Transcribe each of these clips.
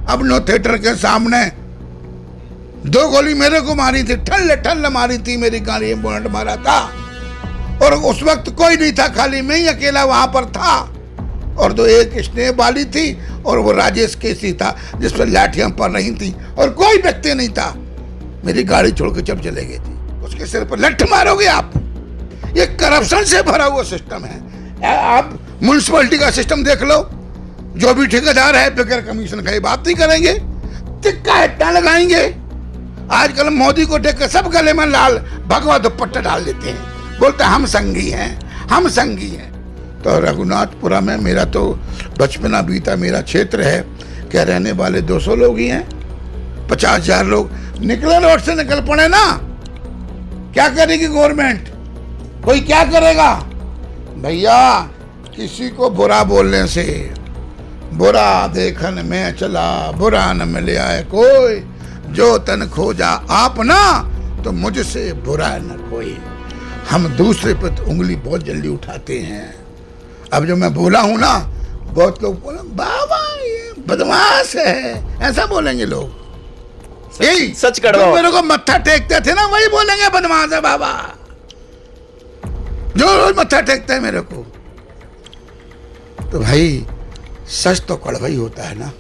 अब know theatre के सामने 2 गोली मेरे को मारी थी, ठल्ल ठल्ल मारी थी, मेरी गाड़ी में बुलेट मारा था। और उस वक्त कोई नहीं था, खाली मैं ही अकेला वहां पर था। और 2 एक स्नेह वाली थी और वो राजेश केसी था जिस पर लाठियां पड़ रही थी, और कोई व्यक्ति नहीं था। मेरी गाड़ी छोड़ के जब चले गए थे, उसके सिर पर लठ मारोगे आप। ये करप्शन से भरा हुआ सिस्टम है। आप म्युनिसिपैलिटी का सिस्टम देख लो, जो भी ठेकेदार है बगैर कमीशन का बात नहीं करेंगे, टिक्का हट्टा लगाएंगे। आजकल मोदी को देख कर सब गले में लाल भगवा दुपट्टा डाल देते हैं, बोलते हम संगी हैं, हम संगी हैं। तो रघुनाथपुरा में मेरा तो बचपना बीता, मेरा क्षेत्र है, क्या रहने वाले 200 लोग ही हैं, 50,000 लोग निकले रोड से निकल पड़े ना। क्या करेगी गवर्नमेंट, कोई क्या करेगा भैया? किसी को बुरा बोलने से, बुरा देखन में चला बुरा न मिले आए कोई, जो तन खोजा आप ना तो मुझसे बुरा न कोई। हम दूसरे पर तो उंगली बहुत जल्दी उठाते हैं। अब जो मैं बोला हूं ना, बहुत लोग बोले बाबा ये बदमाश है, ऐसा बोलेंगे लोग। यही सच कड़वा, मेरे को मत्था टेकते थे ना, वही बोलेंगे बदमाश है बाबा, जो रोज मत्था टेकता है मेरे को। तो भाई सच तो कड़वा ही होता है ना।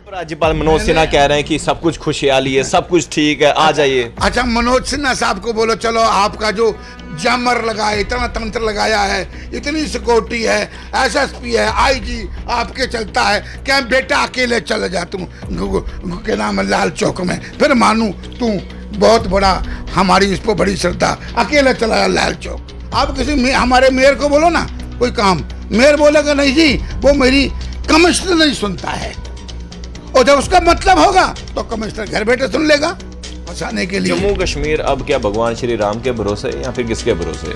राज्यपाल मनोज सिन्हा कह रहे हैं कि सब कुछ खुशहाली है, सब कुछ ठीक है, आ जाइए। अच्छा, मनोज सिन्हा साहब को बोलो चलो, आपका जो जामर लगा है, इतना तंत्र लगाया है, इतनी सिक्योरिटी है, एसएसपी है, आईजी आपके चलता है, क्या बेटा अकेले चले जा तुम के नाम है लाल चौक में, फिर मानू तू बहुत बड़ा, हमारी इस पर बड़ी श्रद्धा, अकेले चला जा लाल चौक। आप किसी हमारे मेयर को बोलो ना कोई काम, मेयर बोलेगा नहीं जी वो मेरी कमिश्नर नहीं सुनता है, और जब उसका मतलब होगा तो कमिश्नर घर बैठे सुन लेगा फंसाने के लिए। जम्मू कश्मीर अब क्या भगवान श्री राम के भरोसे या फिर किसके भरोसे?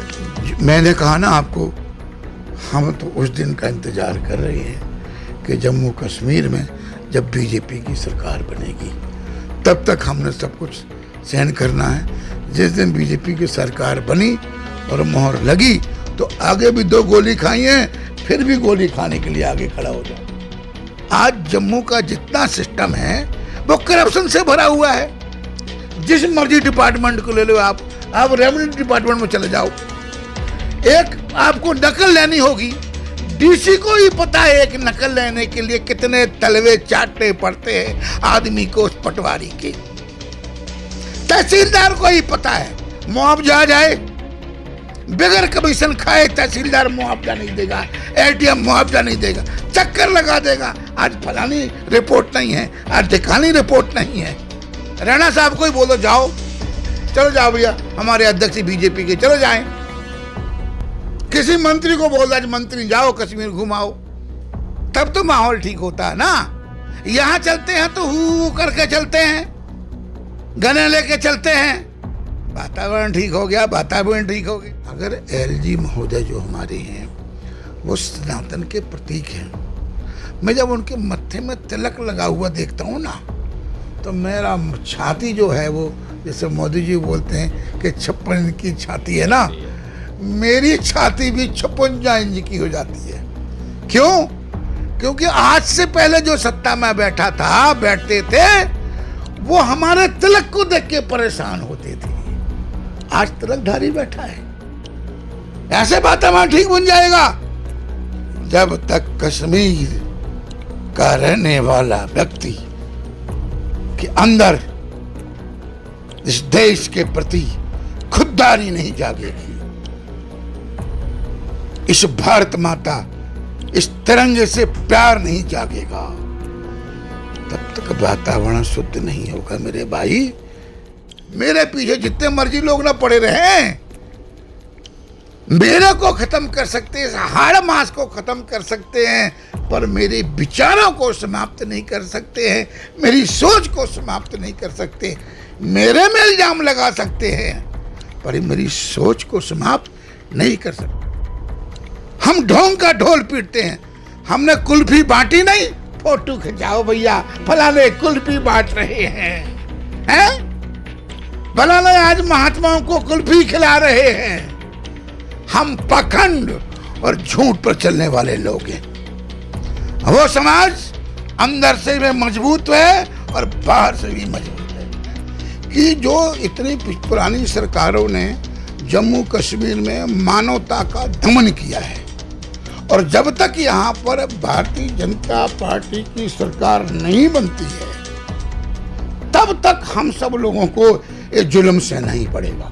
मैंने कहा ना आपको, हम तो उस दिन का इंतजार कर रहे हैं कि जम्मू कश्मीर में जब बीजेपी की सरकार बनेगी, तब तक हमने सब कुछ सहन करना है। जिस दिन बीजेपी की सरकार बनी और मोहर लगी तो आगे भी 2 गोली खाई है, फिर भी गोली खाने के लिए आगे खड़ा हो जाओ। आज जम्मू का जितना सिस्टम है वो करप्शन से भरा हुआ है। जिस मर्जी डिपार्टमेंट को ले लो आप रेवेन्यू डिपार्टमेंट में चले जाओ, एक आपको नकल लेनी होगी, डीसी को ही पता है एक नकल लेने के लिए कितने तलवे चाटने पड़ते हैं आदमी को उस पटवारी के। तहसीलदार को ही पता है, मुआवजा जाए बगैर कमीशन खाए तहसीलदार मुआवजा नहीं देगा, एटीएम मुआवजा नहीं देगा, चक्कर लगा देगा। आज फलानी रिपोर्ट नहीं है, आज ढिकानी रिपोर्ट नहीं है। राणा साहब को ही बोलो जाओ, चलो जाओ भैया, हमारे अध्यक्ष बीजेपी के, चलो जाएं। किसी मंत्री को बोल आज मंत्री जाओ कश्मीर घुमाओ, तब तो माहौल ठीक होता है ना। यहाँ चलते हैं तो हु करके चलते हैं, गने लेके चलते हैं, वातावरण ठीक हो गया, वातावरण ठीक हो गया। अगर एलजी महोदय जो हमारे हैं वो सनातन के प्रतीक हैं, मैं जब उनके मत्थे में तिलक लगा हुआ देखता हूँ ना, तो मेरा छाती जो है वो, जैसे मोदी जी बोलते हैं कि 56 इंच की छाती है ना, मेरी छाती भी 56 इंच की हो जाती है। क्यों? क्योंकि आज से पहले जो सत्ता में बैठते थे वो हमारे तिलक को देख के परेशान होते थे। आज तिलकधारी बैठा है, ऐसे वातावरण ठीक बन जाएगा जब तक कश्मीर का रहने वाला व्यक्ति के अंदर इस देश के प्रति खुददारी नहीं जागेगी, इस भारत माता, इस तिरंगे से प्यार नहीं जागेगा, तब तक वातावरण शुद्ध नहीं होगा मेरे भाई। मेरे पीछे जितने मर्जी लोग ना पड़े रहे, मेरे को खत्म कर सकते हैं, हाड़ मास को खत्म कर सकते हैं, पर मेरे विचारों को समाप्त नहीं कर सकते हैं, मेरी सोच को समाप्त नहीं कर सकते। मेरे में इल्जाम लगा सकते हैं पर मेरी सोच को समाप्त नहीं कर सकते। हम ढोंग का ढोल पीटते हैं, हमने कुल्फी बांटी नहीं, फोटो खिंचाओ भैया, फलाने कुल्फी बांट रहे हैं, फलाने आज महात्माओं को कुल्फी खिला रहे हैं। हम पाखंड और झूठ पर चलने वाले लोग हैं। वो समाज अंदर से भी मजबूत है और बाहर से भी मजबूत है कि जो इतनी पुरानी सरकारों ने जम्मू कश्मीर में मानवता का दमन किया है, और जब तक यहाँ पर भारतीय जनता पार्टी की सरकार नहीं बनती है तब तक हम सब लोगों को ये जुल्म से नहीं पड़ेगा।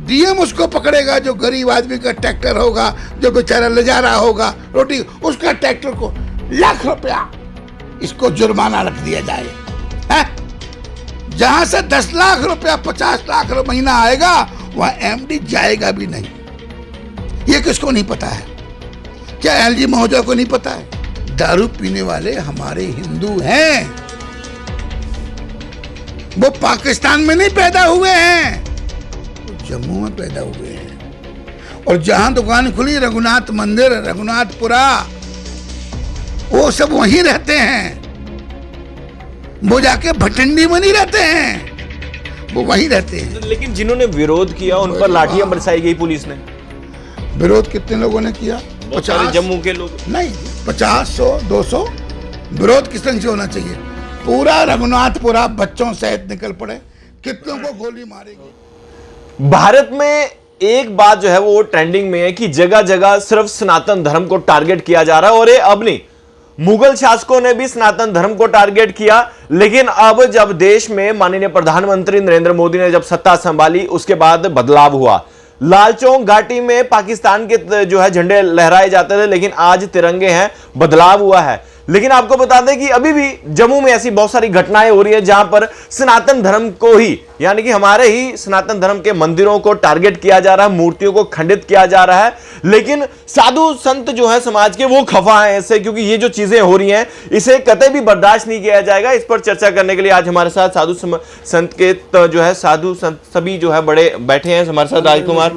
डीएम उसको पकड़ेगा जो गरीब आदमी का ट्रैक्टर होगा, जो बेचारा ले जा रहा होगा रोटी, उसका ट्रैक्टर को लाख रुपया इसको जुर्माना रख दिया जाए है? जहां से 10 लाख रुपया 50 लाख रुपया महीना आएगा वह एमडी जाएगा भी नहीं। ये किसको नहीं पता है? क्या एलजी महोदय को नहीं पता है? दारू पीने वाले हमारे हिंदू हैं, वो पाकिस्तान में नहीं पैदा हुए हैं, वो जम्मू में पैदा हुए हैं। और जहां दुकान खुली रघुनाथ मंदिर, रघुनाथपुरा, वो सब वहीं रहते हैं। वो जाके भटंडी में नहीं रहते हैं, वो वहीं रहते हैं। लेकिन जिन्होंने विरोध किया उन पर लाठियां बरसाई गई पुलिस ने। विरोध कितने लोगों ने किया? 50 जम्मू के लोग नहीं, 50, 100, 200। विरोध किस तरह से होना चाहिए? पूरा रघुनाथपुरा बच्चों सहित निकल पड़े, कितनों को गोली मारेगी। भारत में एक बात जो है वो ट्रेंडिंग में है कि जगह जगह सिर्फ सनातन धर्म को टारगेट किया जा रहा है, और ये अब नहीं, मुगल शासकों ने भी सनातन धर्म को टारगेट किया। लेकिन अब जब देश में माननीय प्रधानमंत्री नरेंद्र मोदी ने जब सत्ता संभाली उसके बाद बदलाव हुआ। लाल चौक घाटी में पाकिस्तान के जो है झंडे लहराए जाते थे, लेकिन आज तिरंगे हैं, बदलाव हुआ है। लेकिन आपको बता दें कि अभी भी जम्मू में ऐसी बहुत सारी घटनाएं हो रही है जहां पर सनातन धर्म को ही, यानी कि हमारे ही सनातन धर्म के मंदिरों को टारगेट किया जा रहा है, मूर्तियों को खंडित किया जा रहा है। लेकिन साधु संत जो है समाज के, वो खफा हैं इससे, क्योंकि ये जो चीजें हो रही हैं इसे कतई भी बर्दाश्त नहीं किया जाएगा। इस पर चर्चा करने के लिए आज हमारे साथ साधु संत के जो है साधु संत सभी जो है बड़े बैठे हैं हमारे साथ। राजकुमार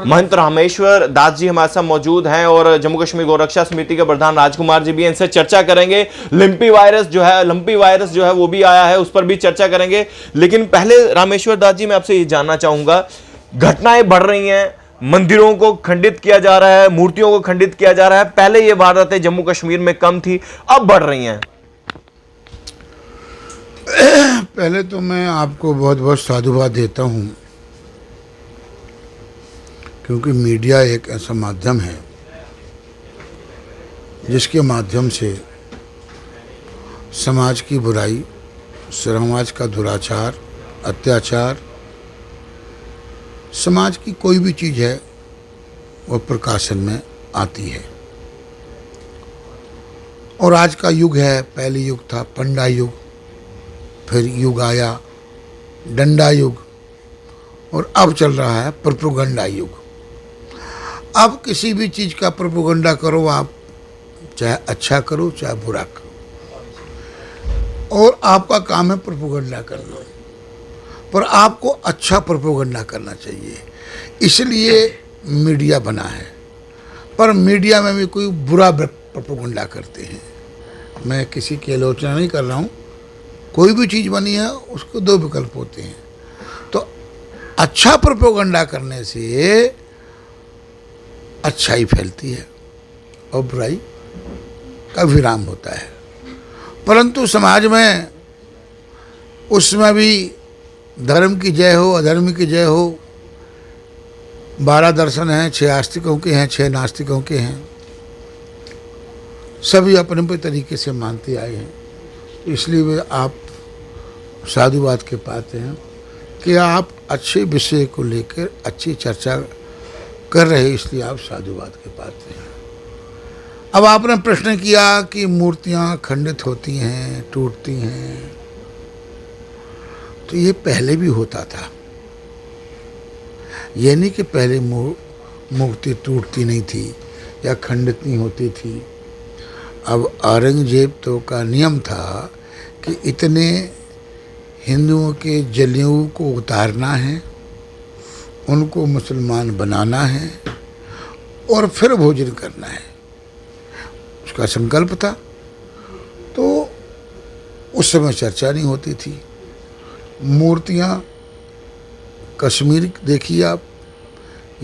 महंत रामेश्वर दास जी हमारे साथ मौजूद हैं, और जम्मू कश्मीर गौरक्षा समिति के प्रधान राजकुमार जी भी हैं। इनसे चर्चा करेंगे। लंपी वायरस जो है वो भी आया है, उस पर भी चर्चा करेंगे। लेकिन पहले रामेश्वर दास जी मैं आपसे ये जानना चाहूंगा, घटनाएं बढ़ रही हैं, मंदिरों को खंडित किया जा रहा है, मूर्तियों को खंडित किया जा रहा है। पहले ये वारदातें जम्मू कश्मीर में कम थी, अब बढ़ रही हैं। पहले तो मैं आपको बहुत बहुत साधुवाद देता हूं, क्योंकि मीडिया एक ऐसा माध्यम है जिसके माध्यम से समाज की बुराई, समाज का दुराचार, अत्याचार, समाज की कोई भी चीज़ है वो प्रकाशन में आती है। और आज का युग है, पहले युग था पंडा युग, फिर युग आया डंडा युग, और अब चल रहा है प्रोपेगेंडा युग। अब किसी भी चीज़ का प्रोपेगेंडा करो आप, चाहे अच्छा करो चाहे बुरा करो, और आपका काम है प्रोपेगेंडा करना, पर आपको अच्छा प्रोपेगेंडा करना चाहिए। इसलिए मीडिया बना है, पर मीडिया में भी कोई बुरा प्रोपेगेंडा करते हैं। मैं किसी की आलोचना नहीं कर रहा हूँ, कोई भी चीज़ बनी है उसको दो विकल्प होते हैं। तो अच्छा प्रोपेगेंडा करने से अच्छाई फैलती है और बुराई का विराम होता है। परंतु समाज में उसमें भी धर्म की जय हो, अधर्म की जय हो, 12 दर्शन हैं, 6 आस्तिकों के हैं, 6 नास्तिकों के हैं, सभी अपने अपने तरीके से मानते आए हैं। इसलिए वे आप साधुवाद के पाते हैं कि आप अच्छे विषय को लेकर अच्छी चर्चा कर रहे, इसलिए आप साधुवाद के पाते हैं। अब आपने प्रश्न किया कि मूर्तियां खंडित होती हैं, टूटती हैं, तो ये पहले भी होता था। ये नहीं कि पहले मूर्ति टूटती नहीं थी या खंडित नहीं होती थी। अब औरंगजेब तो का नियम था कि इतने हिंदुओं के जनेऊ को उतारना है, उनको मुसलमान बनाना है और फिर भोजन करना है, उसका संकल्प था। तो उस समय चर्चा नहीं होती थी। मूर्तियाँ कश्मीर देखिए आप,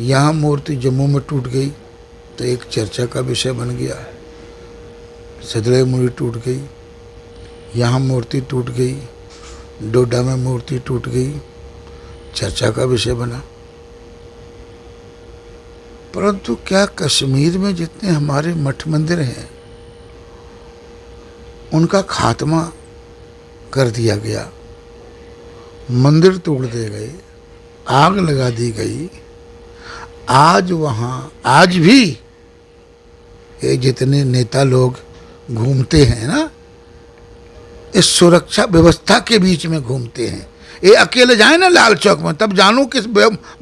यहाँ मूर्ति जम्मू में टूट गई तो एक चर्चा का विषय बन गया। सदले मूर्ति टूट गई, यहाँ मूर्ति टूट गई, डोडा में मूर्ति टूट गई, चर्चा का विषय बना। परंतु क्या कश्मीर में जितने हमारे मठ मंदिर हैं उनका खात्मा कर दिया गया, मंदिर तोड़ दिए गए, आग लगा दी गई। आज वहाँ आज भी ये जितने नेता लोग घूमते हैं ना, इस सुरक्षा व्यवस्था के बीच में घूमते हैं। ये अकेले जाए ना लाल चौक में, तब जानूं किस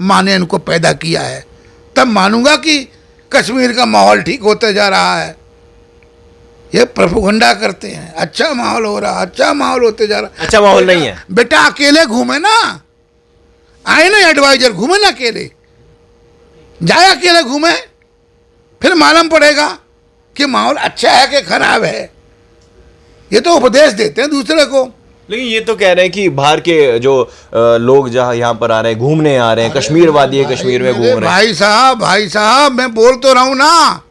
माँ ने इनको पैदा किया है, तब मानूंगा कि कश्मीर का माहौल ठीक होता जा रहा है। ये प्रोपेगेंडा करते हैं, अच्छा माहौल हो रहा, अच्छा माहौल होते जा रहा। अच्छा माहौल नहीं है। बेटा अकेले घूमे ना, आए ना एडवाइजर, घूमे ना अकेले, जाए अकेले घूमे, फिर मालूम पड़ेगा कि माहौल अच्छा है कि खराब है। ये तो उपदेश देते हैं दूसरे को। लेकिन ये तो कह रहे हैं कि बाहर के जो लोग जहाँ यहाँ पर आ रहे हैं, घूमने आ रहे हैं, कश्मीर वादी है, कश्मीर में घूम रहे हैं। भाई साहब मैं बोल तो रहा हूं ना,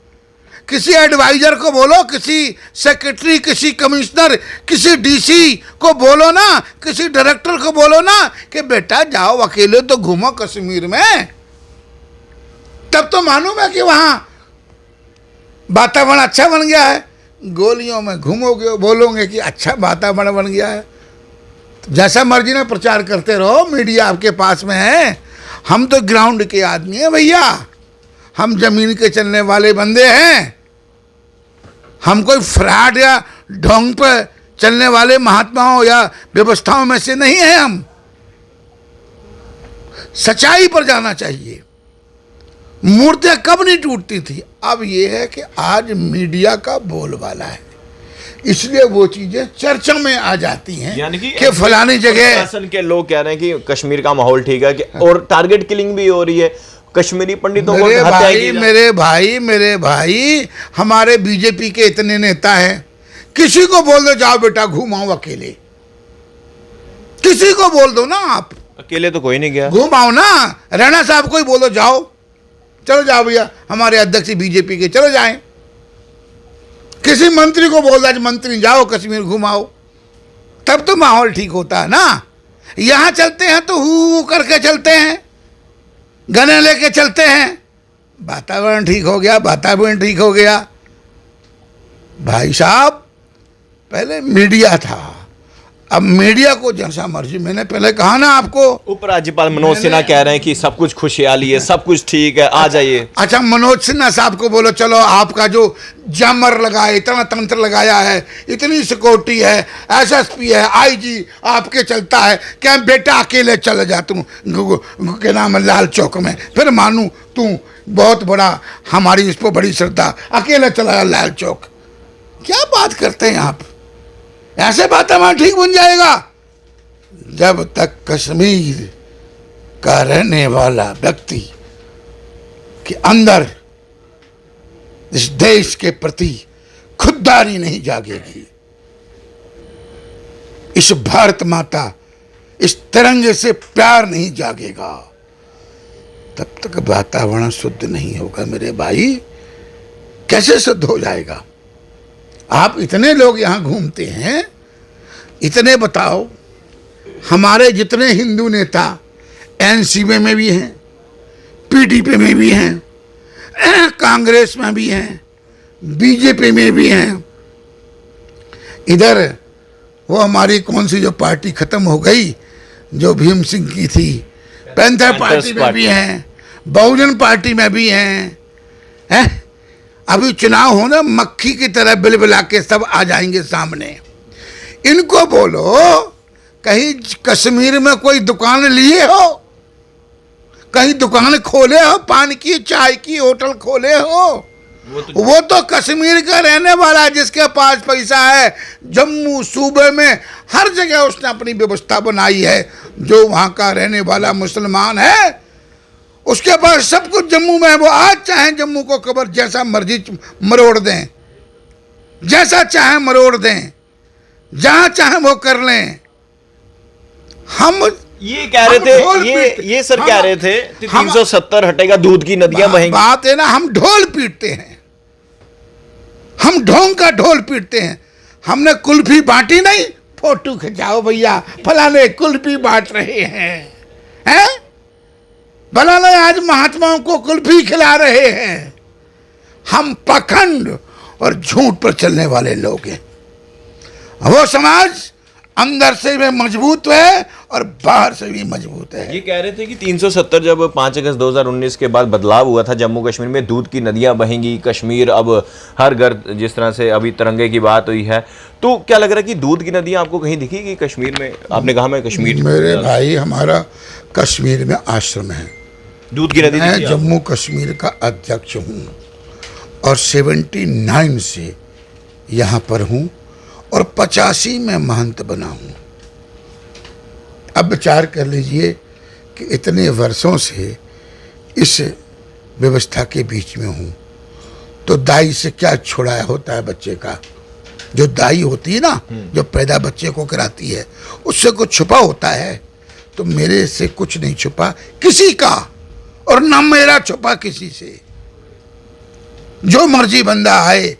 किसी एडवाइजर को बोलो, किसी सेक्रेटरी, किसी कमिश्नर, किसी डीसी को बोलो ना, किसी डायरेक्टर को बोलो ना कि बेटा जाओ अकेले तो घूमो कश्मीर में, तब तो मालूम है कि वहां वातावरण अच्छा बन गया है। गोलियों में घूमोगे, बोलोगे कि अच्छा वातावरण बन गया है, जैसा मर्जी ना प्रचार करते रहो, मीडिया आपके पास में है। हम तो ग्राउंड के आदमी हैं भैया, हम जमीन के चलने वाले बंदे हैं, हम कोई फ्रॉड या ढोंग पर चलने वाले महात्माओं या व्यवस्थाओं में से नहीं है। हम सच्चाई पर जाना चाहिए। मूर्तियां कब नहीं टूटती थी, अब ये है कि आज मीडिया का बोलबाला है, इसलिए वो चीजें चर्चा में आ जाती हैं। यानी कि फलानी जगह शासन के लोग कह रहे हैं कि कश्मीर का माहौल ठीक है और टारगेट किलिंग भी हो रही है, कश्मीरी पंडितों को हत्या की। मेरे भाई हमारे बीजेपी के इतने नेता हैं, किसी को बोल दो जाओ बेटा घूमाओ अकेले, किसी को बोल दो ना, आप अकेले तो कोई नहीं गया, घूमाओ ना। राणा साहब को ही बोलो जाओ, चलो जाओ भैया, हमारे अध्यक्ष बीजेपी के, चलो जाएं। किसी मंत्री को बोल दो मंत्री जाओ कश्मीर घुमाओ, तब तो माहौल ठीक होता है ना। यहां चलते हैं तो हु करके चलते हैं, गने लेके चलते हैं, वातावरण ठीक हो गया, वातावरण ठीक हो गया। भाई साहब पहले मीडिया था, अब मीडिया को जैसा मर्जी, मैंने पहले कहा ना आपको। उपराज्यपाल मनोज सिन्हा कह रहे हैं कि सब कुछ खुशहाली है, सब कुछ ठीक है, आ जाइए। अच्छा मनोज सिन्हा साहब को बोलो चलो, आपका जो जमर लगाया, इतना तंत्र लगाया है, इतनी सिक्योरिटी है, एसएसपी है, आईजी आपके चलता है, क्या बेटा अकेले चले जा तू के नाम है लाल चौक में, फिर मानू तू बहुत बड़ा, हमारी इस पर बड़ी श्रद्धा, अकेले चला लाल चौक। क्या बात करते हैं आप? ऐसे वातावरण ठीक बन जाएगा जब तक कश्मीर का रहने वाला व्यक्ति के अंदर इस देश के प्रति खुददारी नहीं जागेगी, इस भारत माता, इस तिरंगे से प्यार नहीं जागेगा, तब तक वातावरण शुद्ध नहीं होगा मेरे भाई। कैसे शुद्ध हो जाएगा? आप इतने लोग यहाँ घूमते हैं, इतने बताओ, हमारे जितने हिंदू नेता एनसीपी में भी हैं, पीडीपी में भी हैं, कांग्रेस में भी हैं, बीजेपी में भी हैं, इधर वो हमारी कौन सी जो पार्टी खत्म हो गई जो भीम सिंह की थी, पैंथर पार्टी में भी हैं, बहुजन पार्टी में भी हैं। अभी चुनाव होना, मक्खी की तरह बिलबिला के सब आ जाएंगे सामने। इनको बोलो कहीं कश्मीर में कोई दुकान लिए हो, कहीं दुकान खोले हो, पान की, चाय की, होटल खोले हो? वो तो कश्मीर का रहने वाला है, जिसके पास पैसा है। जम्मू सूबे में हर जगह उसने अपनी व्यवस्था बनाई है। जो वहाँ का रहने वाला मुसलमान है उसके पास सब कुछ जम्मू में है। वो आज चाहे जम्मू को कबर जैसा मर्जी मरोड़ दें, जैसा चाहे मरोड़ दें, जहां चाहे वो कर लें। हम ये कह रहे थे, ये सर कह रहे थे 370 हटेगा, दूध की नदियां बहेंगी। बात है ना, हम ढोल पीटते हैं, हम ढोंग का ढोल पीटते हैं। हमने कुल्फी बांटी नहीं, फोटो खिंचाओ भैया, फलाने कुल्फी बांट रहे हैं, फलाने आज महात्माओं को कुल्फी खिला रहे हैं। हम पाखंड और झूठ पर चलने वाले लोग हैं। वो समाज अंदर से भी मजबूत है और बाहर से भी मजबूत है। ये कह रहे थे कि 370 जब 5 अगस्त 2019 के बाद बदलाव हुआ था, जम्मू कश्मीर में दूध की नदियां बहेंगी, कश्मीर अब हर घर, जिस तरह से अभी तिरंगे की बात हुई है, तो क्या लग रहा है कि दूध की नदियां आपको कहीं दिखेगी कश्मीर में? आपने कहा मैं कश्मीर, मेरे भाई हमारा कश्मीर में आश्रम है, दूध की नदी मैं जम्मू कश्मीर का अध्यक्ष हूँ और 79 से यहाँ पर हूँ और 85 में महंत बना हूँ। अब विचार कर लीजिए कि इतने वर्षों से इस व्यवस्था के बीच में हूँ, तो दाई से क्या छुड़ाया होता है बच्चे का? जो दाई होती है ना, जो पैदा बच्चे को कराती है, उससे कुछ छुपा होता है? तो मेरे से कुछ नहीं छुपा किसी का, और न मेरा छुपा किसी से। जो मर्जी बंदा आए,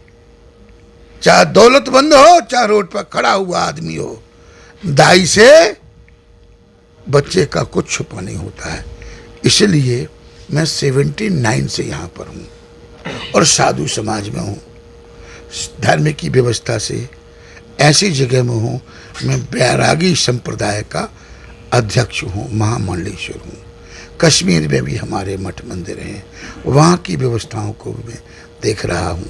चाहे दौलतमंद हो, चाहे रोड पर खड़ा हुआ आदमी हो, दाई से बच्चे का कुछ छुपा नहीं होता है। इसलिए मैं 79 से यहाँ पर हूँ और साधु समाज में हूँ, धर्म की व्यवस्था से ऐसी जगह में हूँ। मैं बैरागी संप्रदाय का अध्यक्ष हूँ, महामंडलेश्वर हूँ। कश्मीर में भी हमारे मठ मंदिर हैं, वहाँ की व्यवस्थाओं को भी मैं देख रहा हूँ,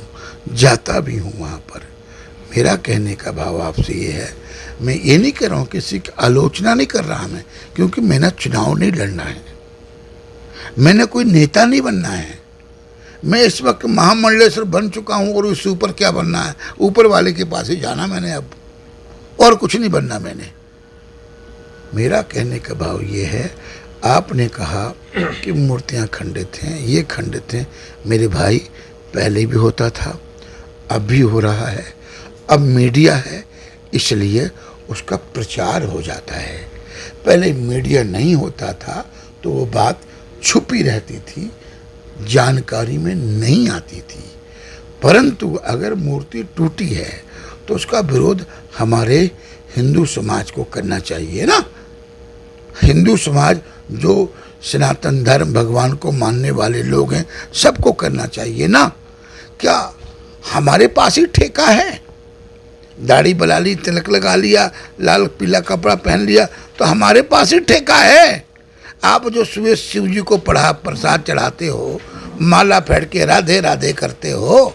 जाता भी हूँ वहाँ पर। मेरा कहने का भाव आपसे ये है, मैं ये नहीं कर रहा हूँ, किसी की आलोचना नहीं कर रहा मैं, क्योंकि मैंने चुनाव नहीं लड़ना है, मैंने कोई नेता नहीं बनना है। मैं इस वक्त महामंडलेश्वर बन चुका हूँ और उससे ऊपर क्या बनना है? ऊपर वाले के पास ही जाना मैंने, अब और कुछ नहीं बनना मैंने। मेरा कहने का भाव ये है, आपने कहा कि मूर्तियाँ खंडित हैं, ये खंडित हैं। मेरे भाई, पहले भी होता था, अब भी हो रहा है। अब मीडिया है इसलिए उसका प्रचार हो जाता है। पहले मीडिया नहीं होता था तो वो बात छुपी रहती थी, जानकारी में नहीं आती थी। परंतु अगर मूर्ति टूटी है तो उसका विरोध हमारे हिंदू समाज को करना चाहिए ना। हिंदू समाज जो सनातन धर्म, भगवान को मानने वाले लोग हैं, सबको करना चाहिए ना। क्या हमारे पास ही ठेका है? दाढ़ी बना ली, तिलक लगा लिया, लाल पीला कपड़ा पहन लिया, तो हमारे पास ही ठेका है। आप जो सुबह शिव जी को पढ़ा प्रसाद चढ़ाते हो, माला फेंक के राधे राधे करते हो,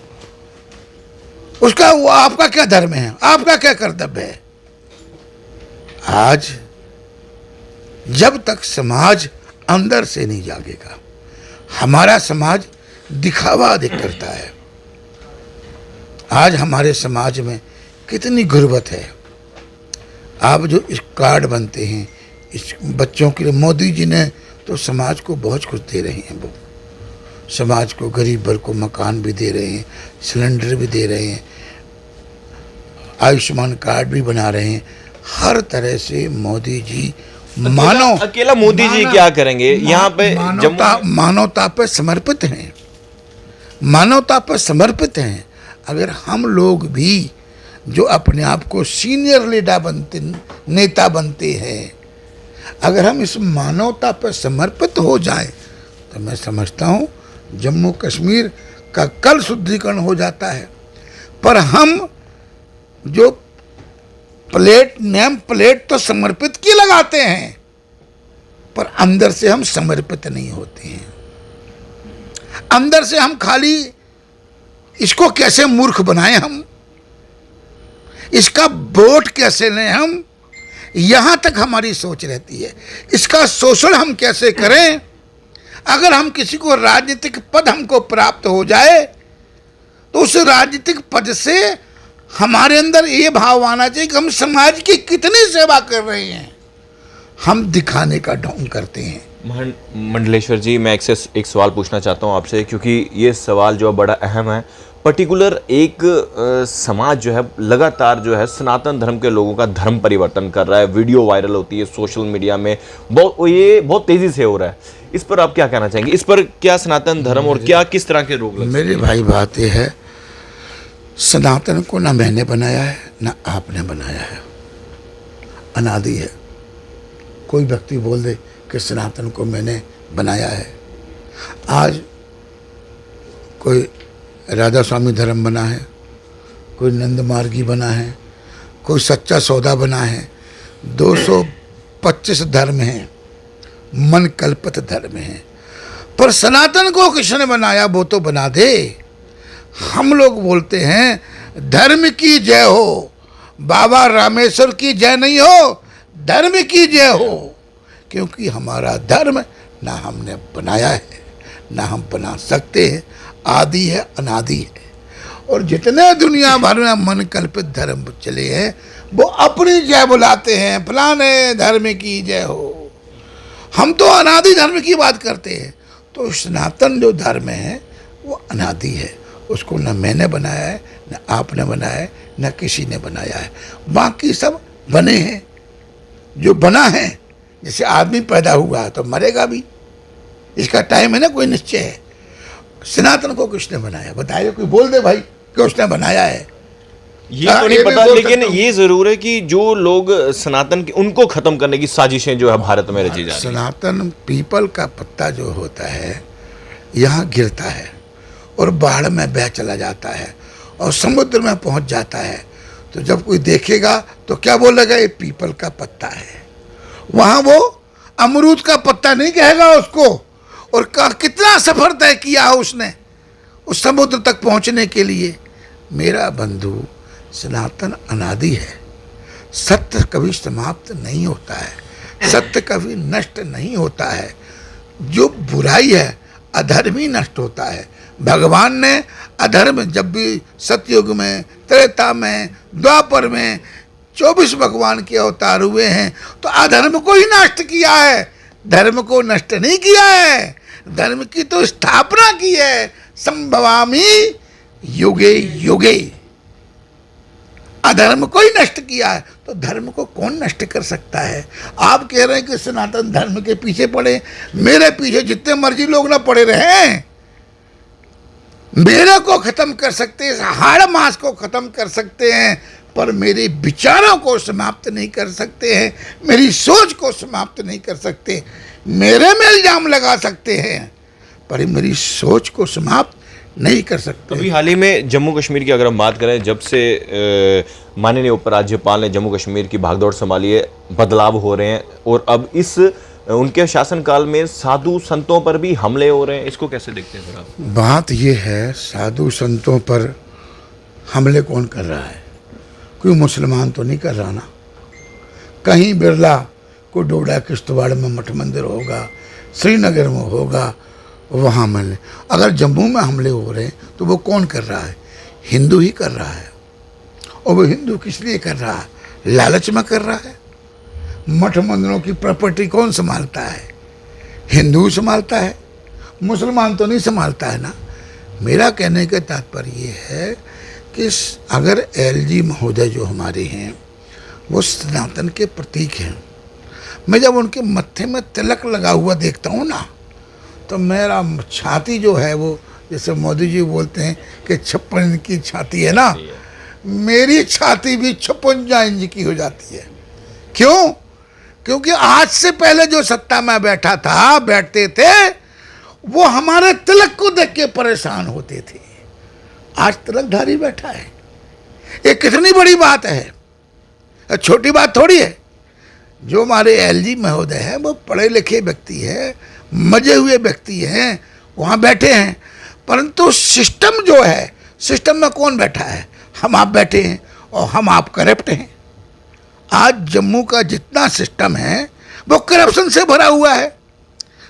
उसका वो आपका क्या धर्म है? आपका क्या कर्तव्य है? आज जब तक समाज अंदर से नहीं जागेगा, हमारा समाज दिखावा अधिक करता है। आज हमारे समाज में कितनी गुर्बत है। आप जो इस कार्ड बनते हैं इस बच्चों के लिए, मोदी जी ने तो समाज को बहुत कुछ दे रहे हैं। वो समाज को, गरीब वर्ग को मकान भी दे रहे हैं, सिलेंडर भी दे रहे हैं, आयुष्मान कार्ड भी बना रहे हैं। हर तरह से मोदी जी अकेला मोदी जी क्या करेंगे? यहाँ पे मानवता पर समर्पित हैं, मानवता पर समर्पित हैं। अगर हम लोग भी जो अपने आप को सीनियर लीडर बनते, नेता बनते हैं, अगर हम इस मानवता पर समर्पित हो जाएं, तो मैं समझता हूँ जम्मू कश्मीर का कल शुद्धिकरण हो जाता है। पर हम जो प्लेट, नेम प्लेट तो समर्पित की लगाते हैं, पर अंदर से हम समर्पित नहीं होते हैं। अंदर से हम खाली इसको कैसे मूर्ख बनाएं, हम इसका वोट कैसे लें, हम यहां तक हमारी सोच रहती है। इसका शोषण हम कैसे करें। अगर हम किसी को राजनीतिक पद हमको प्राप्त हो जाए तो उस राजनीतिक पद से हमारे अंदर ये भाव आना चाहिए कि हम समाज की कितनी सेवा कर रहे हैं। हम दिखाने का ढोंग करते हैं। मंडलेश्वर जी, मैं एक सवाल पूछना चाहता हूं आपसे, क्योंकि ये सवाल जो बड़ा अहम है। पर्टिकुलर एक समाज जो है लगातार जो है सनातन धर्म के लोगों का धर्म परिवर्तन कर रहा है, वीडियो वायरल होती है सोशल मीडिया में, ये बहुत तेजी से हो रहा है। इस पर आप क्या कहना चाहेंगे? इस पर क्या सनातन धर्म और क्या किस तरह के रोक लगे? मेरे भाई, बात यह है, सनातन को ना मैंने बनाया है ना आपने बनाया है, अनादि है। कोई व्यक्ति बोल दे कि सनातन को मैंने बनाया है। आज कोई राधा स्वामी धर्म बना है, कोई नंद मार्गी बना है, कोई सच्चा सौदा बना है, 225 धर्म हैं, मन कल्पित धर्म हैं, पर सनातन को किसने बनाया वो तो बना दे। हम लोग बोलते हैं धर्म की जय हो, बाबा रामेश्वर की जय नहीं हो, धर्म की जय हो, क्योंकि हमारा धर्म ना हमने बनाया है ना हम बना सकते हैं, आदि है अनादि है। और जितने दुनिया भर में मन कल्पित धर्म चले हैं वो अपनी जय बुलाते हैं, फलाने धर्म की जय हो। हम तो अनादि धर्म की बात करते हैं। तो सनातन जो धर्म है वो अनादि है, उसको न मैंने बनाया है न आपने बनाया है न किसी ने बनाया है। बाकी सब बने हैं, जो बना है। जैसे आदमी पैदा हुआ तो मरेगा भी, इसका टाइम है ना, कोई निश्चय है। सनातन को किसने बनाया बताइए, कोई बोल दे भाई कि उसने बनाया है। ये तो नहीं पता, लेकिन ये जरूर है कि जो लोग सनातन के उनको खत्म करने की साजिशें जो है भारत में रची जा रही है। सनातन पीपल का पत्ता जो होता है यहाँ गिरता है और बाढ़ में बह चला जाता है और समुद्र में पहुंच जाता है, तो जब कोई देखेगा तो क्या बोलेगा, ये पीपल का पत्ता है। वहाँ वो अमरूद का पत्ता नहीं कहेगा उसको। और कितना सफर तय किया है उसने उस समुद्र तक पहुंचने के लिए। मेरा बंधु, सनातन अनादि है। सत्य कभी समाप्त नहीं होता है, सत्य कभी नष्ट नहीं होता है। जो बुराई है अधर्म ही नष्ट होता है। भगवान ने अधर्म जब भी सतयुग में, त्रेता में, द्वापर में 24 भगवान के अवतार हुए हैं तो अधर्म को ही नष्ट किया है, धर्म को नष्ट नहीं किया है। धर्म की तो स्थापना की है। संभवामि युगे युगे। अधर्म को ही नष्ट किया है तो धर्म को कौन नष्ट कर सकता है। आप कह रहे हैं कि सनातन धर्म के पीछे पड़े, मेरे पीछे जितने मर्जी लोग ना पड़े रहे, मेरे को खत्म कर सकते हैं, हाड़ मास को खत्म कर सकते हैं, पर मेरे विचारों को समाप्त नहीं कर सकते हैं, मेरी सोच को समाप्त नहीं कर सकते। मेरे में इल्जाम लगा सकते हैं पर मेरी सोच को समाप्त नहीं कर सकते। अभी हाल ही में जम्मू कश्मीर की अगर हम बात करें, जब से माननीय उपराज्यपाल ने जम्मू कश्मीर की भागदौड़ संभाली है, बदलाव हो रहे हैं और अब इस उनके शासनकाल में साधु संतों पर भी हमले हो रहे हैं, इसको कैसे देखते हैं सर आप? बात ये है, साधु संतों पर हमले कौन कर रहा है? कोई मुसलमान तो नहीं कर रहा ना। कहीं बिरला को डोडा किश्तवाड़ में मठ मंदिर होगा, श्रीनगर में होगा, वहाँ हमले। अगर जम्मू में हमले हो रहे हैं तो वो कौन कर रहा है? हिंदू ही कर रहा है। और वो हिंदू किस लिए कर रहा है? लालच में कर रहा है। मठ मंदिरों की प्रॉपर्टी कौन संभालता है? हिंदू संभालता है, मुसलमान तो नहीं संभालता है ना। मेरा कहने का तात्पर्य ये है कि अगर एलजी महोदय जो हमारे हैं वो सनातन के प्रतीक हैं, मैं जब उनके मत्थे में तिलक लगा हुआ देखता हूँ ना तो मेरा छाती जो है वो, जैसे मोदी जी बोलते हैं कि 56 इंच की छाती है ना, मेरी छाती भी 56 इंच की हो जाती है। क्यों? क्योंकि आज से पहले जो सत्ता में बैठते थे वो हमारे तिलक को देख के परेशान होते थे। आज तिलकधारी बैठा है, ये कितनी बड़ी बात है, छोटी बात थोड़ी है। जो हमारे एलजी महोदय हैं वो पढ़े लिखे व्यक्ति है, मजे हुए व्यक्ति हैं, वहाँ बैठे हैं, परंतु सिस्टम जो है, सिस्टम में कौन बैठा है? हम आप बैठे हैं और हम आप करप्ट हैं। आज जम्मू का जितना सिस्टम है वो करप्शन से भरा हुआ है।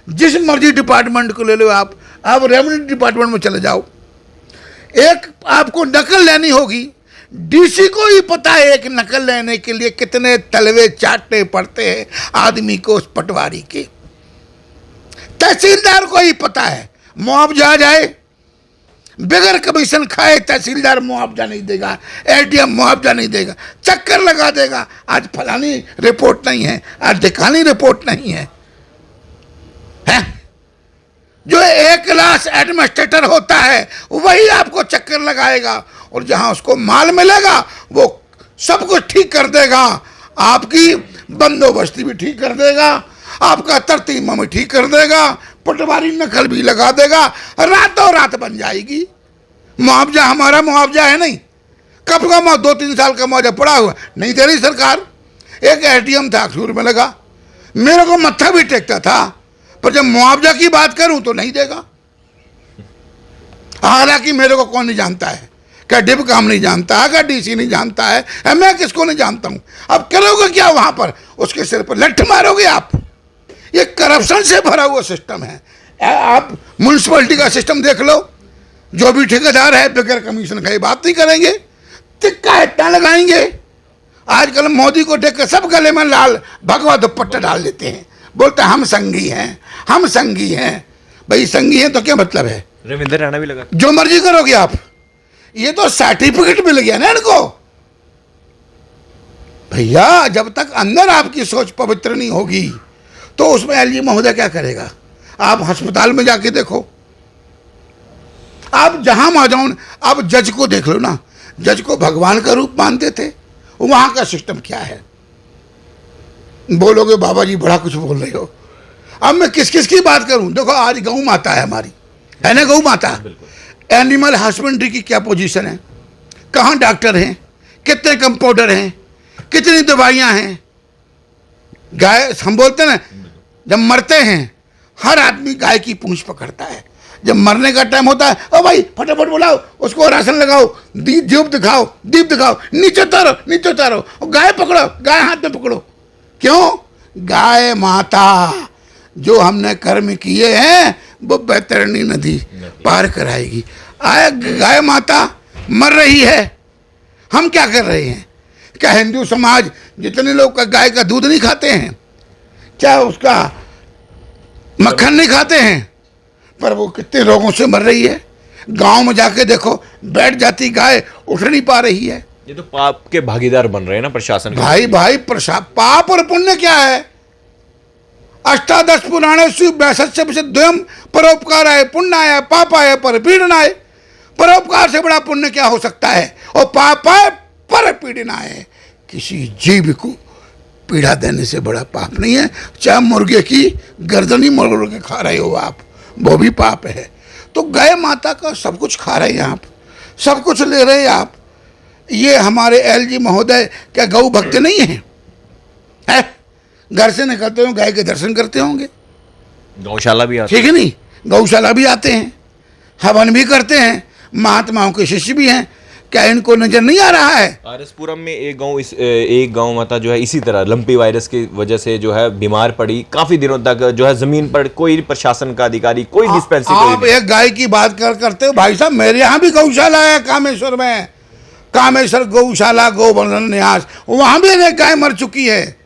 जिस मर्जी डिपार्टमेंट को ले लो, आप रेवेन्यू डिपार्टमेंट में चले जाओ, एक आपको नकल लेनी होगी, डीसी को ही पता है एक नकल लेने के लिए कितने तलवे चाटने पड़ते हैं आदमी को उस पटवारी के। तहसीलदार को ही पता है, मुआवजा जाए बगैर कमीशन खाए तहसीलदार मुआवजा नहीं देगा, एडीएम मुआवजा नहीं देगा, चक्कर लगा देगा। आज फलानी रिपोर्ट नहीं है, आज ढिकानी रिपोर्ट नहीं है, जो एक क्लास एडमिनिस्ट्रेटर होता है वही आपको चक्कर लगाएगा और जहां उसको माल मिलेगा वो सब कुछ ठीक कर देगा। आपकी बंदोबस्ती भी ठीक कर देगा, आपका तरतीब भी ठीक कर देगा, पटवारी नकल भी लगा देगा, रातों रात बन जाएगी। मुआवजा हमारा मुआवजा है नहीं, कब का 2-3 साल का मुआवजा पड़ा हुआ नहीं दे रही सरकार। एक एटीएम था अखनूर में लगा, मेरे को मत्था भी टेकता था, पर जब मुआवजा की बात करूं तो नहीं देगा। हालांकि मेरे को कौन नहीं जानता है, क्या डिब काम नहीं जानता है, क्या डीसी नहीं जानता है, मैं किसको नहीं जानता हूं। अब करोगे क्या वहां पर, उसके सिर पर लठ मारोगे आप। ये करप्शन से भरा हुआ सिस्टम है। आप म्यूनिसिपैलिटी का सिस्टम देख लो, जो भी ठेकेदार है बगैर कमीशन का बात नहीं करेंगे, टिक्का इतना लगाएंगे। आजकल मोदी को देख कर सब गले में लाल भगवा दुपट्टा डाल देते हैं, बोलते हैं हम संघी हैं, हम संघी हैं। भाई संघी हैं तो क्या मतलब है, रविंद्र राणा भी लगा, जो मर्जी करोगे आप। ये तो सर्टिफिकेट मिल गया ना इनको। भैया जब तक अंदर आपकी सोच पवित्र नहीं होगी तो उसमें एलजी महोदय क्या करेगा। आप अस्पताल में जाके देखो, आप जहां मौजूद, आप जज को देख लो ना, जज को भगवान का रूप मानते थे, वहां का सिस्टम क्या है। बोलोगे बाबा जी बड़ा कुछ बोल रहे हो। अब मैं किस किस की बात करूं, देखो आज गौ माता है हमारी, है ना, गौ माता। एनिमल हस्बेंड्री की क्या पोजीशन है, कहाँ डॉक्टर हैं, कितने कंपाउंडर हैं, कितनी दवाइयां हैं। गाय हम बोलते हैं ना, जब मरते हैं हर आदमी गाय की पूंछ पकड़ता है। जब मरने का टाइम होता है, ओ भाई फटाफट बुलाओ उसको, राशन लगाओ, दीप दिखाओ, दीप दिखाओ, नीचे उतारो, नीचे उतारो, गाय पकड़ो, गाय हाथ में पकड़ो। क्यों, गाय माता जो हमने कर्म किए हैं वो बैतरणी नदी पार कराएगी। आए गाय माता मर रही है, हम क्या कर रहे हैं। क्या हिंदू समाज जितने लोग का गाय का दूध नहीं खाते हैं, क्या उसका मक्खन नहीं खाते हैं, पर वो कितने रोगों से मर रही है। गांव में जाके देखो, बैठ जाती गाय, उठ नहीं पा रही है। ये तो पाप के भागीदार बन रहे हैं ना प्रशासन। भाई भाई पाप और पुण्य क्या है। अष्टादश पुराणेषु 62 द्वयम परोपकाराय पुण्याय पापाय परपीडनाय। परोपकार से बड़ा पुण्य क्या हो सकता है, और पापाय परपीडनाय, किसी जीव को पीड़ा देने से बड़ा पाप नहीं है। चाहे मुर्गे की गर्दन ही मरोड़ के खा रहे हो आप, वो भी पाप है। तो गाय माता का सब कुछ खा रहे हैं आप, सब कुछ ले रहे हैं आप। ये हमारे एलजी महोदय क्या गौ भक्त नहीं है? घर से निकलते हो गाय के दर्शन करते होंगे, गौशाला भी आते, ठीक है नहीं, गौशाला भी आते हैं, हवन भी करते हैं, महात्माओं के शिष्य भी हैं। क्या इनको नजर नहीं आ रहा है? आरएसपुरम में एक गौ माता जो है इसी तरह लंपी वायरस की वजह से जो है बीमार पड़ी, काफी दिनों तक जो है जमीन पर कोई प्रशासन का अधिकारी, कोई डिस्पेंसरी। आप एक गाय की बात करते हो भाई साहब, मेरे यहाँ भी गौशाला है कामेश्वर में, कामेश्वर गौशाला गोवर्धन न्यास, वहां भी एक गाय मर चुकी है।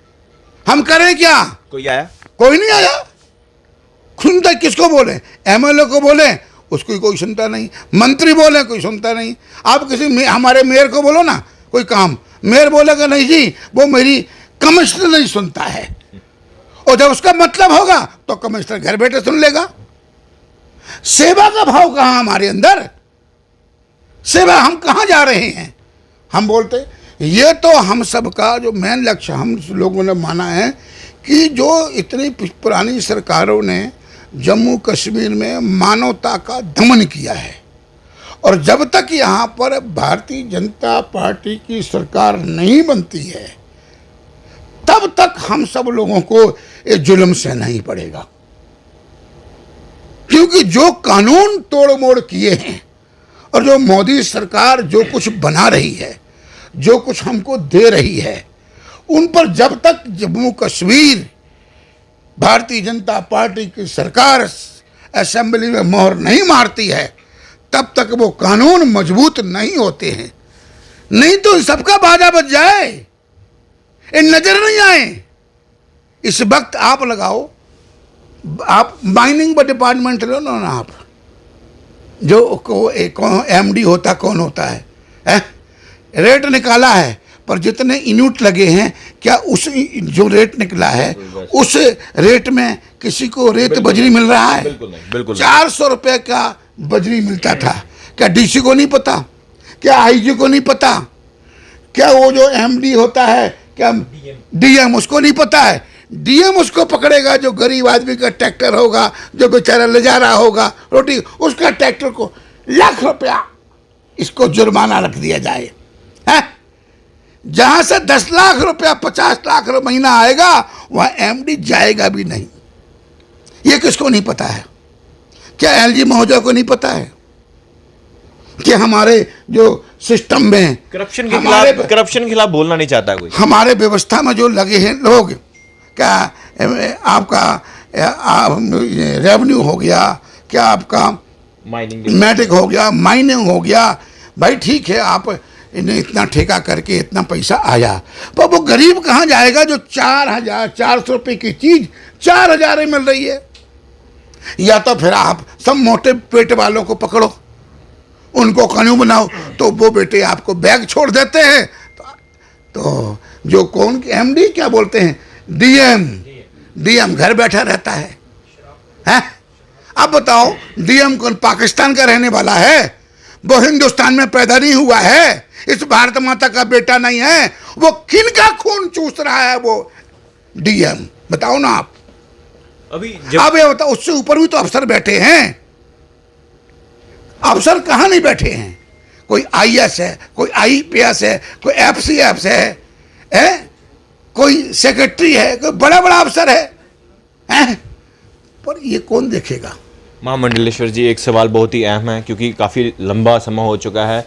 हम करें क्या? कोई आया? कोई नहीं आया। सुनता किसको बोले, एमएलए को बोले उसको कोई सुनता नहीं, मंत्री बोले कोई सुनता नहीं। आप किसी हमारे मेयर को बोलो ना कोई काम, मेयर बोलेगा नहीं जी वो मेरी कमिश्नर नहीं सुनता है, और जब उसका मतलब होगा तो कमिश्नर घर बैठे सुन लेगा। सेवा का भाव कहाँ हमारे अंदर, सेवा हम कहाँ जा रहे हैं। हम बोलते ये तो हम सबका जो मेन लक्ष्य हम लोगों ने माना है कि जो इतनी पुरानी सरकारों ने जम्मू कश्मीर में मानवता का दमन किया है, और जब तक यहाँ पर भारतीय जनता पार्टी की सरकार नहीं बनती है तब तक हम सब लोगों को ये जुल्म सहना ही पड़ेगा। क्योंकि जो कानून तोड़ मोड़ किए हैं और जो मोदी सरकार जो कुछ बना रही है, जो कुछ हमको दे रही है, उन पर जब तक जम्मू कश्मीर भारतीय जनता पार्टी की सरकार असेंबली में मोहर नहीं मारती है तब तक वो कानून मजबूत नहीं होते हैं। नहीं तो सबका बाजा बच जाए, ये नजर नहीं आए। इस वक्त आप लगाओ, आप माइनिंग डिपार्टमेंट लो ना आप, जो एमडी होता कौन होता है? रेट निकाला है, पर जितने यूनिट लगे हैं क्या उस जो रेट निकला है उस रेट में किसी को रेत बजरी मिल रहा है? बिल्कुल नहीं, बिल्कुल 400 रुपये का बजरी मिलता था, क्या डीसी को नहीं पता क्या आईजी को नहीं पता? क्या वो जो एमडी होता है, क्या डीएम, उसको नहीं पता है? डीएम उसको पकड़ेगा जो गरीब आदमी का ट्रैक्टर होगा, जो बेचारा ले जा रहा होगा रोटी, उसका ट्रैक्टर को लाख रुपया इसको जुर्माना रख दिया जाए, है? जहां से 10 लाख रुपया 50 लाख रुपया महीना आएगा वह एमडी जाएगा भी नहीं। ये किसको नहीं पता है? क्या एलजी महोदय को नहीं पता है कि हमारे जो सिस्टम में करप्शन के खिलाफ बोलना नहीं चाहता कोई? हमारे व्यवस्था में जो लगे हैं लोग, क्या आपका रेवेन्यू हो गया, क्या आपका मैट्रिक हो गया, माइनिंग हो गया, भाई ठीक है आप इन्हें इतना ठेका करके इतना पैसा आया, पर वो गरीब कहाँ जाएगा जो 4,400 रुपये की चीज 4,000 में मिल रही है? या तो फिर आप सब मोटे पेट वालों को पकड़ो, उनको कानून बनाओ, तो वो बेटे आपको बैग छोड़ देते हैं। तो जो कौन एमडी क्या बोलते हैं, डीएम घर बैठा रहता है, हैं? अब बताओ डीएम कौन पाकिस्तान का रहने वाला है? वो हिंदुस्तान में पैदा नहीं हुआ है, इस भारत माता का बेटा नहीं है। वो किन का खून चूस रहा है वो डीएम? बताओ ना आप। अब ये बताओ, उससे ऊपर भी तो अफसर बैठे हैं। अफसर कहाँ नहीं बैठे हैं? कोई आईएएस है, कोई आईपीएस है, कोई एफसीएफ है, कोई सेक्रेटरी है, कोई बड़ा बड़ा अफसर है? पर ये कौन देखेगा? महामंडलेश्वर जी, एक सवाल बहुत ही अहम है, क्योंकि काफ़ी लंबा समय हो चुका है,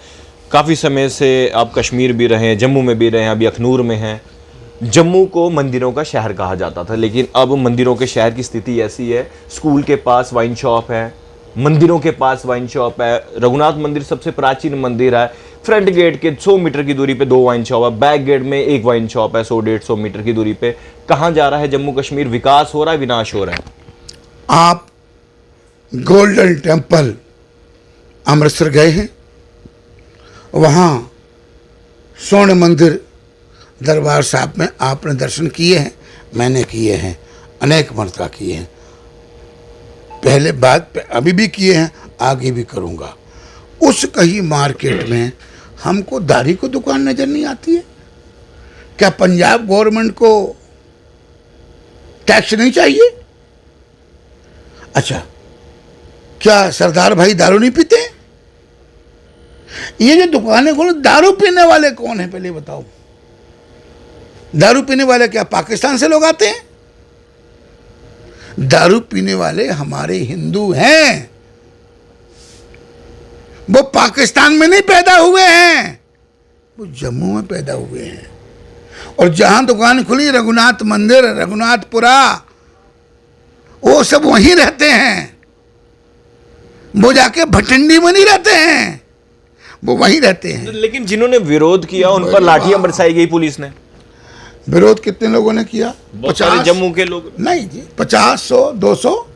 काफ़ी समय से आप कश्मीर भी रहे हैं, जम्मू में भी रहे हैं, अभी अखनूर में हैं। जम्मू को मंदिरों का शहर कहा जाता था, लेकिन अब मंदिरों के शहर की स्थिति ऐसी है, स्कूल के पास वाइन शॉप है, मंदिरों के पास वाइन शॉप है। रघुनाथ मंदिर सबसे प्राचीन मंदिर है, फ्रंट गेट के 100 मीटर की दूरी पे 2 वाइन शॉप है, बैक गेट में 1 वाइन शॉप है 100-150 मीटर की दूरी पे। कहाँ जा रहा है जम्मू कश्मीर? विकास हो रहा है, विनाश हो रहा है? आप गोल्डन टेम्पल अमृतसर गए हैं? वहाँ स्वर्ण मंदिर दरबार साहब में आपने दर्शन किए हैं? मैंने किए हैं, अनेक मरतबा किए हैं, पहले बाद अभी भी किए हैं, आगे भी करूँगा। उस कहीं मार्केट में हमको दाढ़ी को दुकान नज़र नहीं आती है? क्या पंजाब गवर्नमेंट को टैक्स नहीं चाहिए? अच्छा, क्या सरदार भाई दारू नहीं पीते? ये जो दुकानें खोलो, दारू पीने वाले कौन है पहले बताओ? दारू पीने वाले क्या पाकिस्तान से लोग आते हैं? दारू पीने वाले हमारे हिंदू हैं, वो पाकिस्तान में नहीं पैदा हुए हैं, वो जम्मू में पैदा हुए हैं। और जहां दुकान खुली, रघुनाथ मंदिर, रघुनाथपुरा, वो सब वहीं रहते हैं। वो जाके भटिंडी में नहीं रहते हैं, वो वहीं रहते हैं। लेकिन जिन्होंने विरोध किया उन पर लाठियां बरसाई गई पुलिस ने। विरोध कितने लोगों ने किया? 50 जम्मू के लोग नहीं जी, 50, 100, 200।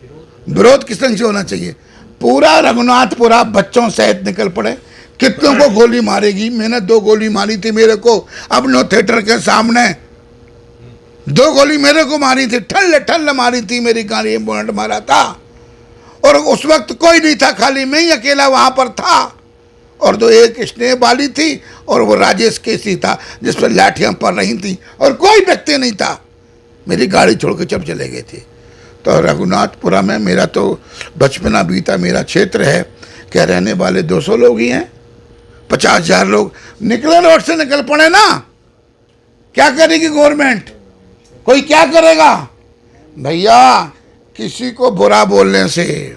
विरोध किस तरह से होना चाहिए? पूरा रघुनाथपुरा बच्चों सहित निकल पड़े। कितनों को गोली मारेगी? मैंने 2 गोली मारी थी मेरे को अपनो थिएटर के सामने, 2 गोली मेरे को मारी थी, ठल्ल मारी थी, मेरी गाड़ी में बोनट मारा था। और उस वक्त कोई नहीं था, खाली मैं ही अकेला वहां पर था। और तो एक स्नेह वाली थी और वो राजेश केसी था जिस पर लाठियां पड़ रही थी, और कोई व्यक्ति नहीं था। मेरी गाड़ी छोड़ के जब चले गए थे। तो रघुनाथपुरा में मेरा तो बचपना बीता, मेरा क्षेत्र है, क्या रहने वाले 200 लोग ही हैं? 50,000 लोग निकले, रोड से निकल पड़े ना। क्या करेगी गवर्नमेंट? कोई क्या करेगा? भैया, किसी को बुरा बोलने से,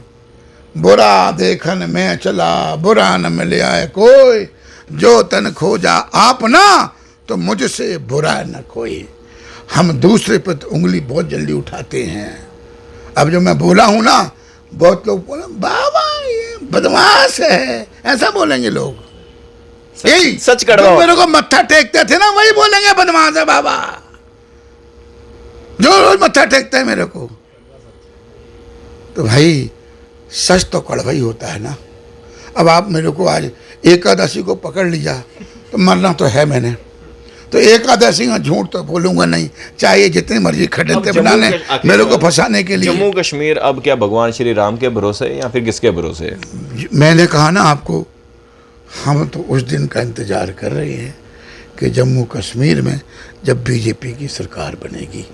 बुरा देखन में चला बुरा न मिले आए कोई, जो तन खोजा आप ना तो मुझसे बुरा न कोई। हम दूसरे पर तो उंगली बहुत जल्दी उठाते हैं। अब जो मैं बोला हूं ना, बहुत लोग बोले बाबा ये बदमाश है, ऐसा बोलेंगे लोग। यही सच कड़वा। मेरे को मत्था टेकते थे ना, वही बोलेंगे बदमाश है बाबा, जो रोज मत्था टेकते हैं मेरे को। तो भाई सच तो कड़वा ही होता है ना। अब आप मेरे को आज एकादशी को पकड़ लिया तो मरना तो है मैंने, तो एकादशी में झूठ तो बोलूंगा नहीं, चाहे जितने मर्जी खड्डे बनाने मेरे को फंसाने के लिए। जम्मू कश्मीर अब क्या भगवान श्री राम के भरोसे है या फिर किसके भरोसे है? मैंने कहा ना आपको, हम तो उस दिन का इंतज़ार कर रहे हैं कि जम्मू कश्मीर में जब बीजेपी की सरकार बनेगी,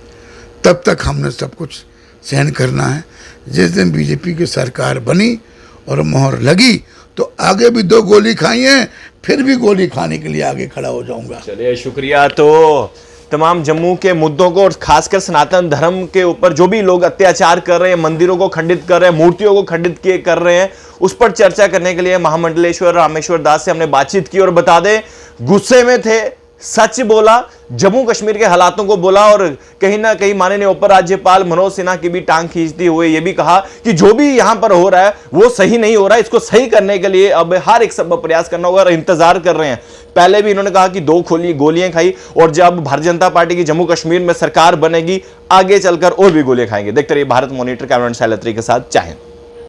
तब तक हमने सब कुछ सहन करना है। जिस दिन बीजेपी की सरकार बनी और मोहर लगी तो आगे भी 2 गोली खाई हैं, फिर भी गोली खाने के लिए आगे खड़ा हो जाऊंगा। चलिए शुक्रिया। तो तमाम जम्मू के मुद्दों को और खासकर सनातन धर्म के ऊपर जो भी लोग अत्याचार कर रहे हैं, मंदिरों को खंडित कर रहे हैं, मूर्तियों को खंडित कर रहे हैं, उस पर चर्चा करने के लिए महामंडलेश्वर रामेश्वर दास से हमने बातचीत की। और बता दें, गुस्से में थे, सच बोला, जम्मू कश्मीर के हालातों को बोला और कहीं ना कहीं माननीय उपराज्यपाल मनोज सिन्हा की भी टांग खींचते हुए यह भी कहा कि जो भी यहां पर हो रहा है वो सही नहीं हो रहा है, इसको सही करने के लिए अब हर एक संभव प्रयास करना होगा और इंतजार कर रहे हैं। पहले भी इन्होंने कहा कि 2 गोलियां खाई और जब भारतीय जनता पार्टी की जम्मू कश्मीर में सरकार बनेगी आगे चलकर और भी गोलियां खाएंगे। देखते रहिए भारत मॉनिटर, कैमरामैन शैलेत्री के साथ। जय हिंद।